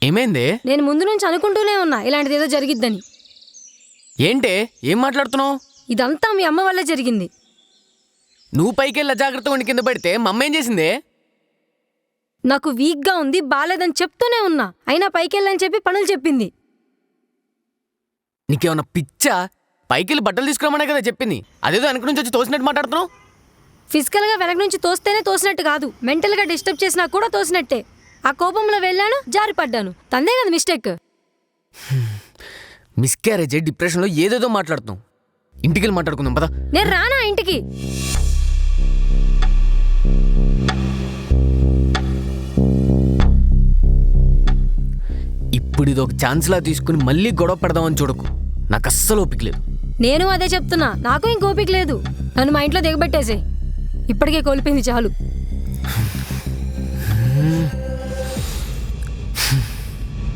ఏమైంది? నేను ముందు నుంచి అనుకుంటూనే ఉన్నా ఇలాంటిది ఏదో జరిగిద్దని. ఏంటే ఏం మాట్లాడుతున్నావు? ఇదంతా మీ అమ్మ వల్లే జరిగింది. నువ్వు పైకెళ్ళి అజాగ్రత్తగా ఉండి కింద పడితే మమ్మ ఏం చేసింది? నాకు వీక్గా ఉంది, బాలేదని చెప్తూనే ఉన్నా, అయినా పైకెళ్ళని చెప్పి పనులు చెప్పింది. నీకేమన్నా పిచ్చా? పైకెళ్ళి బట్టలు తీసుకురామనే కదా చెప్పింది, అదేదో వెనక నుంచి వచ్చి తోసినట్టు మాట్లాడుతున్నావు. ఫిజికల్గా వెనక నుంచి తోస్తేనే తోసినట్టు కాదు, మెంటల్గా డిస్టర్బ్ చేసినా కూడా తోసినట్టే. ఆ కోపంలో వెళ్ళాను, జారి పడ్డాను. తందే కదా మిస్టేక్. మిస్క్యారేజ్ డిప్రెషన్లో ఏదేదో మాట్లాడుతున్నావు. ఇంటికెళ్ళి మాట్లాడుకుందాం పదా. నేను రానా ఇంటికి? ఇప్పుడు ఇది ఒక ఛాన్స్లా తీసుకుని మళ్ళీ గొడవ పెడదామని చూడకు, నాకు అస్సలు ఓపిక లేదు. నేను అదే చెప్తున్నా, నాకు ఇంక ఓపిక లేదు. నన్ను మా ఇంట్లో దిగబెట్టేసే, ఇప్పటికే కోల్పోయింది చాలు.